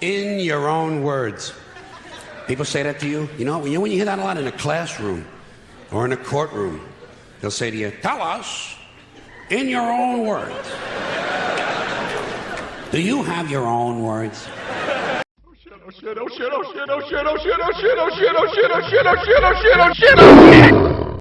in your own words. People say that to you. You know, when you hear that a lot in a classroom or in a courtroom, they'll say to you, tell us in your own words. Do you have your own words? Oh shit, oh shit, oh shit, oh shit, oh shit, oh shit, oh shit, oh shit, oh shit, oh shit, oh shit, oh shit, oh shit, oh shit.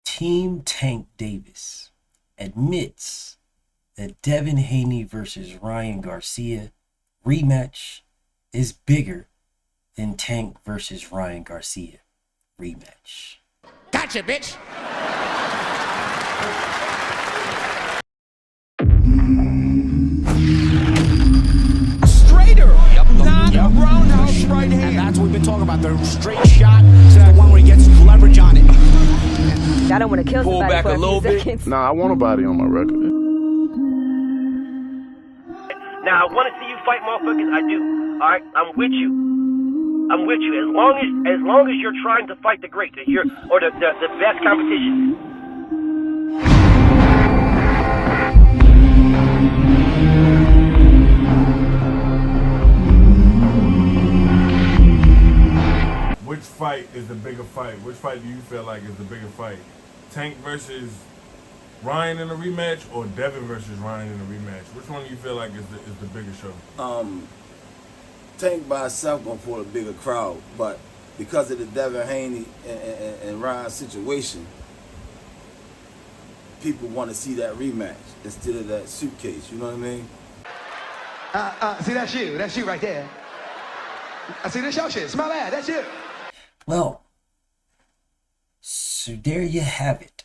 Team Tank Davis admits that Devin Haney versus Ryan Garcia rematch is bigger than Tank versus Ryan Garcia rematch. Gotcha, bitch. Straighter, not a roundhouse right hand. And that's what we've been talking about. The straight shot is the one where he gets leverage on it. I don't want to kill somebody back for a little bit. seconds. Nah, I want a body on my record. Now, I want to see you fight motherfuckers. I do. All right, I'm with you. I'm with you. As long as you're trying to fight the great, the best competition. Which fight is the bigger fight? Which fight do you feel like is the bigger fight? Tank versus Ryan in a rematch, or Devin versus Ryan in a rematch? Which one do you feel like is the bigger show? Tank by itself gonna pull a bigger crowd, but because of the Devin Haney and Ryan situation, people want to see that rematch instead of that suitcase. You know what I mean? See, that's you. That's you right there. I see this your shit. Smell that. That's you. Well, so there you have it.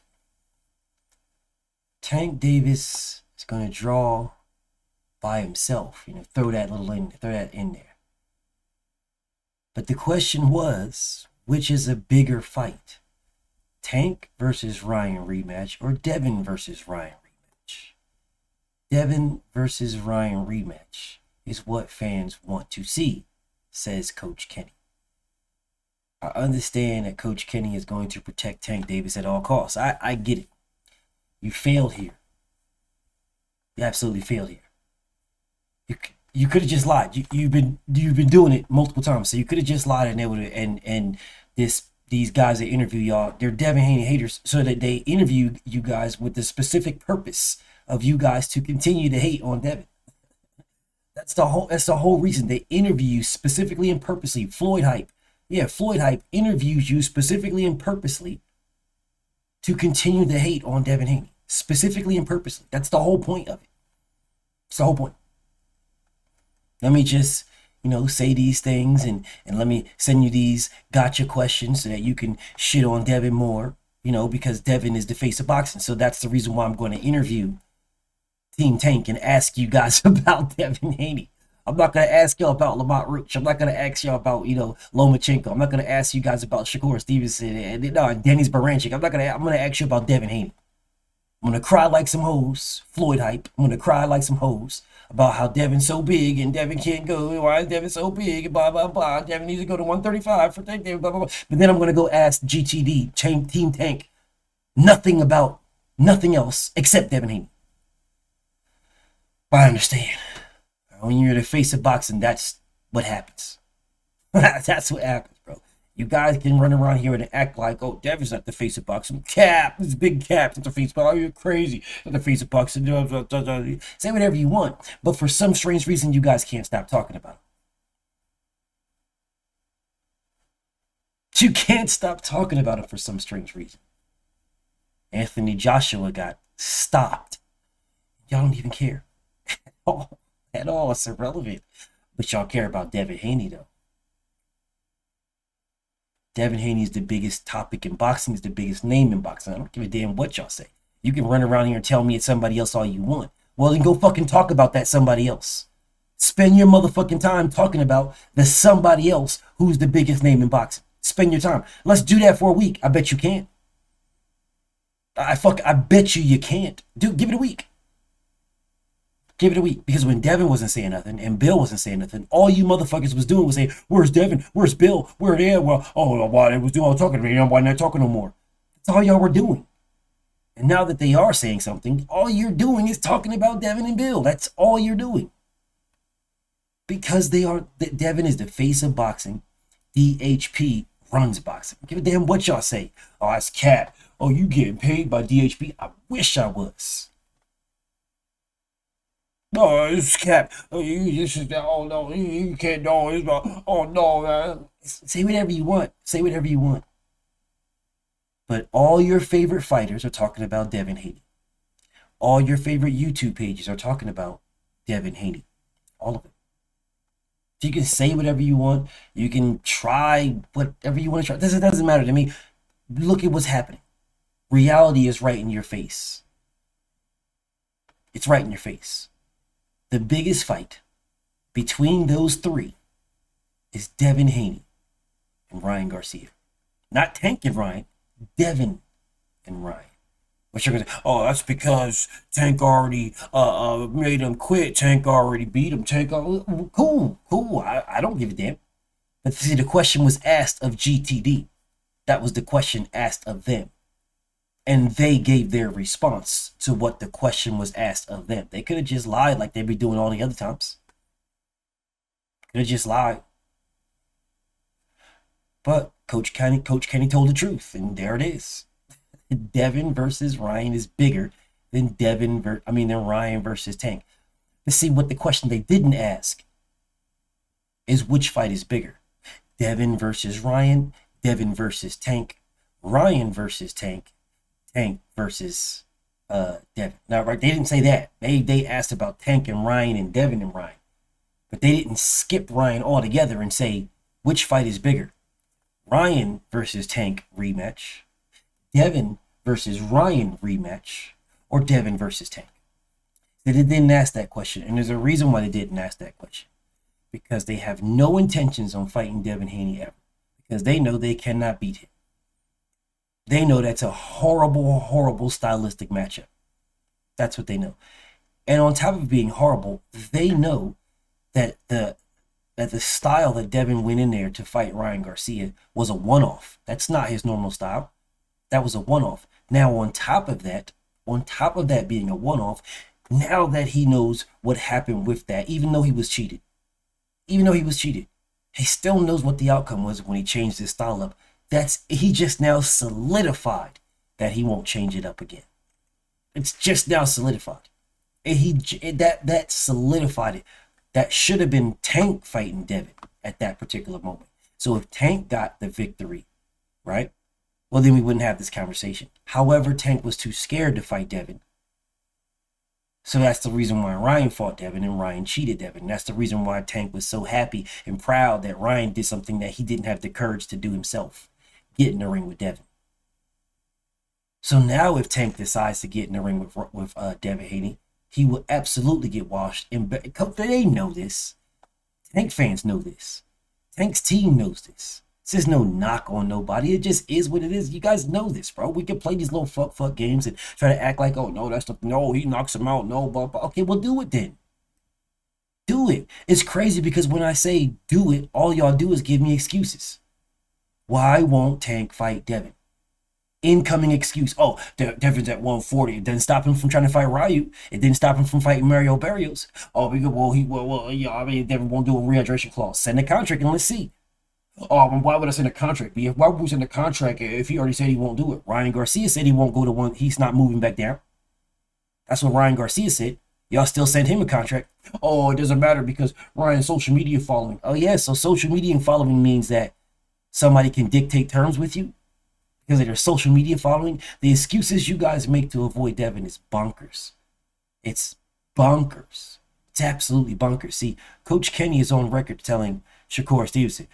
Tank Davis is going to draw by himself. You know, throw that in there. But the question was, which is a bigger fight? Tank versus Ryan rematch or Devin versus Ryan rematch? Devin versus Ryan rematch is what fans want to see, says Coach Kenny. I understand that Coach Kenny is going to protect Tank Davis at all costs. I get it. You failed here. You absolutely failed here. You could have just lied. You've been doing it multiple times. So you could have just lied and these guys that interview y'all, they're Devin Haney haters, so that they interview you guys with the specific purpose of you guys to continue to hate on Devin. That's the whole reason they interview you specifically and purposely. Floyd Hype interviews you specifically and purposely to continue the hate on Devin Haney. Specifically and purposely. That's the whole point of it. It's the whole point. Let me just, say these things and let me send you these gotcha questions so that you can shit on Devin more, because Devin is the face of boxing. So that's the reason why I'm going to interview Team Tank and ask you guys about Devin Haney. I'm not going to ask y'all about Lamont Roach. I'm not going to ask y'all about, Lomachenko. I'm not going to ask you guys about Shakur Stevenson and Dennis Baranchik. I'm going to ask you about Devin Haney. I'm going to cry like some hoes, Floyd Hype. I'm going to cry like some hoes about how Devin's so big and Devin can't go. Why is Devin so big? And blah, blah, blah. Devin needs to go to 135 for Tank, blah, blah, blah. But then I'm going to go ask GTD, Team Tank, nothing else except Devin Haney. But I understand. When you're the face of boxing, that's what happens. That's what happens, bro. You guys can run around here and act like, oh, Devin's not the face of boxing. Cap, this big Cap, not the face of boxing. Oh, you're crazy. Not the face of boxing. Say whatever you want. But for some strange reason, you guys can't stop talking about it. You can't stop talking about it for some strange reason. Anthony Joshua got stopped. Y'all don't even care. At all. It's irrelevant. But y'all care about Devin Haney, though. Devin Haney is the biggest topic in boxing, is the biggest name in boxing. I don't give a damn what y'all say. You can run around here and tell me it's somebody else all you want. Well, then go fucking talk about that somebody else. Spend your motherfucking time talking about the somebody else who's the biggest name in boxing. Spend your time. Let's do that for a week. I bet you can't. I bet you can't. Dude, give it a week. Give it a week. Because when Devin wasn't saying nothing and Bill wasn't saying nothing, all you motherfuckers was doing was saying, where's Devin? Where's Bill? Where are they? Well, why they was doing all talking to me? Why not talking no more? That's all y'all were doing. And now that they are saying something, all you're doing is talking about Devin and Bill. That's all you're doing. Because Devin is the face of boxing. DHP runs boxing. Give a damn what y'all say. Oh, that's cap. Oh, you getting paid by DHP? I wish I was. No, it's cap. Oh, no, you can't know. It's about, oh no, man. Say whatever you want. Say whatever you want. But all your favorite fighters are talking about Devin Haney. All your favorite YouTube pages are talking about Devin Haney. All of it. You can say whatever you want. You can try whatever you want to try. It doesn't matter to me. Look at what's happening. Reality is right in your face. It's right in your face. The biggest fight between those three is Devin Haney and Ryan Garcia. Not Tank and Ryan, Devin and Ryan. But you're gonna say, oh, that's because Tank already made him quit. Tank already beat him. Cool. I don't give a damn. But see, the question was asked of GTD. That was the question asked of them. And they gave their response to what the question was asked of them. They could have just lied like they be doing all the other times. Could have just lied. But Coach Kenny told the truth, and there it is. Devin versus Ryan is bigger than Ryan versus Tank. Let's see what the question they didn't ask is which fight is bigger. Devin versus Ryan, Devin versus Tank, Ryan versus Tank, Tank versus Devin. Now, right, they didn't say that. They asked about Tank and Ryan and Devin and Ryan. But they didn't skip Ryan altogether and say which fight is bigger. Ryan versus Tank rematch, Devin versus Ryan rematch, or Devin versus Tank. They didn't ask that question, and there's a reason why they didn't ask that question. Because they have no intentions on fighting Devin Haney ever. Because they know they cannot beat him. They know that's a horrible, horrible stylistic matchup. That's what they know. And on top of being horrible, they know that the style that Devin went in there to fight Ryan Garcia was a one-off. That's not his normal style. That was a one-off. Now, on top of that being a one-off, now that he knows what happened with that, even though he cheated, he still knows what the outcome was when he changed his style up. He just now solidified that he won't change it up again. It's just now solidified. And that solidified it. That should have been Tank fighting Devin at that particular moment. So if Tank got the victory, right? Well, then we wouldn't have this conversation. However, Tank was too scared to fight Devin. So that's the reason why Ryan fought Devin and Ryan cheated Devin. That's the reason why Tank was so happy and proud that Ryan did something that he didn't have the courage to do himself. Get in the ring with Devin. So now if Tank decides to get in the ring with Devin Haney, he will absolutely get washed. And they know this. Tank fans know this. Tank's team knows this. This is no knock on nobody. It just is what it is. You guys know this, bro. We can play these little fuck games and try to act like, oh, no, he knocks him out. No, blah. Okay, well, do it then. Do it. It's crazy because when I say do it, all y'all do is give me excuses. Why won't Tank fight Devin? Incoming excuse. Oh, Devin's at 140. It didn't stop him from trying to fight Ryu. It didn't stop him from fighting Mario Barrios. Oh, Devin won't do a rehydration clause. Send a contract and let's see. Oh, why would I send a contract? Why would we send a contract if he already said he won't do it? Ryan Garcia said he won't go to one. He's not moving back down. That's what Ryan Garcia said. Y'all still send him a contract. Oh, it doesn't matter because Ryan's social media following. Oh, yeah, so social media following means that somebody can dictate terms with you because of their social media following. The excuses you guys make to avoid Devin is bonkers. It's bonkers. It's absolutely bonkers. See, Coach Kenny is on record telling Shakur Stevenson,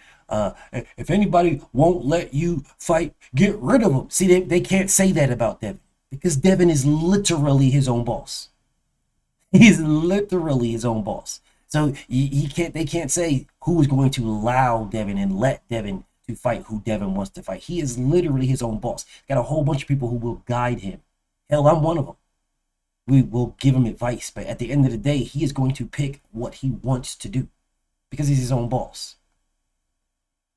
if anybody won't let you fight, get rid of them. See, they can't say that about Devin because Devin is literally his own boss. He's literally his own boss. So they can't say who is going to allow Devin and let Devin to fight who Devin wants to fight. He is literally his own boss. Got a whole bunch of people who will guide him. Hell, I'm one of them. We will give him advice, but at the end of the day, he is going to pick what he wants to do because he's his own boss.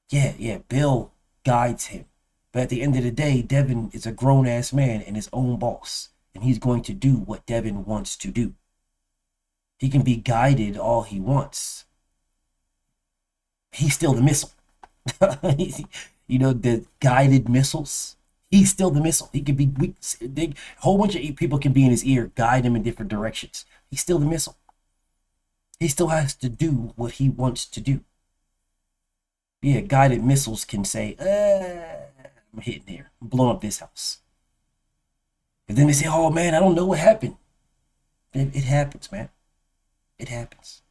Yeah, Bill guides him. But at the end of the day, Devin is a grown-ass man and his own boss. And he's going to do what Devin wants to do. He can be guided all he wants. he's still the missile. You know, the guided missiles. He's still the missile. He could be weak. A whole bunch of people can be in his ear, guide him in different directions. He's still the missile. He still has to do what he wants to do. Yeah, guided missiles can say, I'm hitting here. I'm blowing up this house. And then they say, oh man, I don't know what happened. It happens, man. It happens.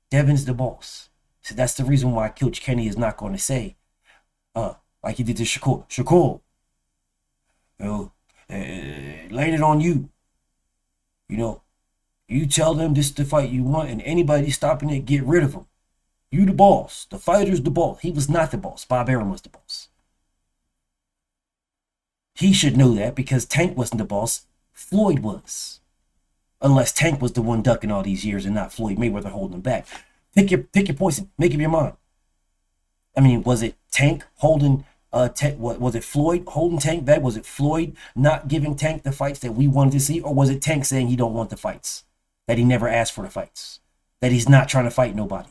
Devin's the boss. So that's the reason why Coach Kenny is not going to say, like he did to Shakur, laying it on you. You know, you tell them this is the fight you want, and anybody stopping it, get rid of them. You the boss. The fighter's the boss. He was not the boss. Bob Arum was the boss. He should know that because Tank wasn't the boss. Floyd was. Unless Tank was the one ducking all these years and not Floyd Mayweather holding him back. Pick your poison. Make up your mind. I mean, was it Tank holding was it Floyd holding Tank back? Was it Floyd not giving Tank the fights that we wanted to see? Or was it Tank saying he don't want the fights? That he never asked for the fights? That he's not trying to fight nobody?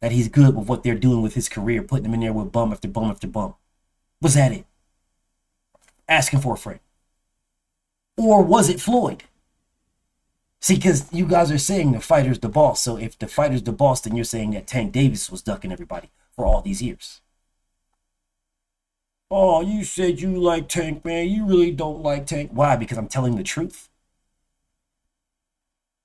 That he's good with what they're doing with his career, putting him in there with bum after bum after bum? Was that it? Asking for a friend? Or was it Floyd? See, because you guys are saying the fighter's the boss. So if the fighter's the boss, then you're saying that Tank Davis was ducking everybody for all these years. Oh, you said you like Tank, man. You really don't like Tank. Why? Because I'm telling the truth.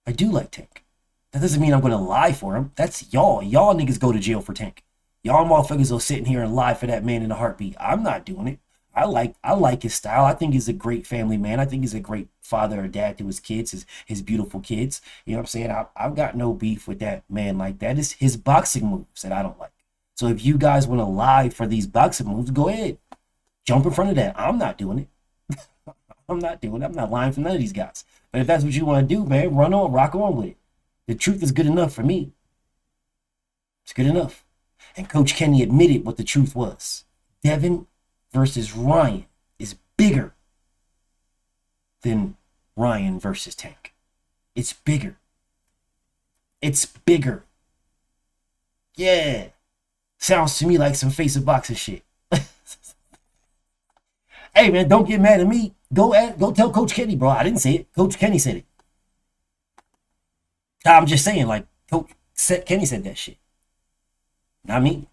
I do like Tank. That doesn't mean I'm going to lie for him. That's y'all. Y'all niggas go to jail for Tank. Y'all motherfuckers will sit in here and lie for that man in a heartbeat. I'm not doing it. I like his style. I think he's a great family man. I think he's a great father or dad to his kids, his beautiful kids. You know what I'm saying? I've got no beef with that man like that. It's his boxing moves that I don't like. So if you guys want to lie for these boxing moves, go ahead. Jump in front of that. I'm not doing it. I'm not doing it. I'm not lying for none of these guys. But if that's what you want to do, man, run on, rock on with it. The truth is good enough for me. It's good enough. And Coach Kenny admitted what the truth was. Devin versus Ryan is bigger than Ryan versus Tank. It's bigger. It's bigger. Yeah. Sounds to me like some face of boxing shit. Hey man, don't get mad at me. Go tell Coach Kenny, bro. I didn't say it. Coach Kenny said it. I'm just saying, like, Coach Kenny said that shit. Not me.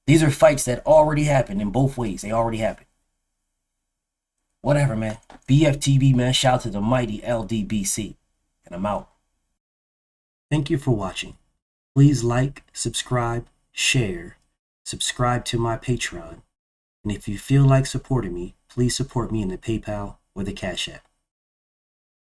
These are fights that already happened in both ways. They already happened. Whatever, man. BFTV, man. Shout out to the mighty LDBC. And I'm out. Thank you for watching. Please like, subscribe, share. Subscribe to my Patreon. And if you feel like supporting me, please support me in the PayPal or the Cash App.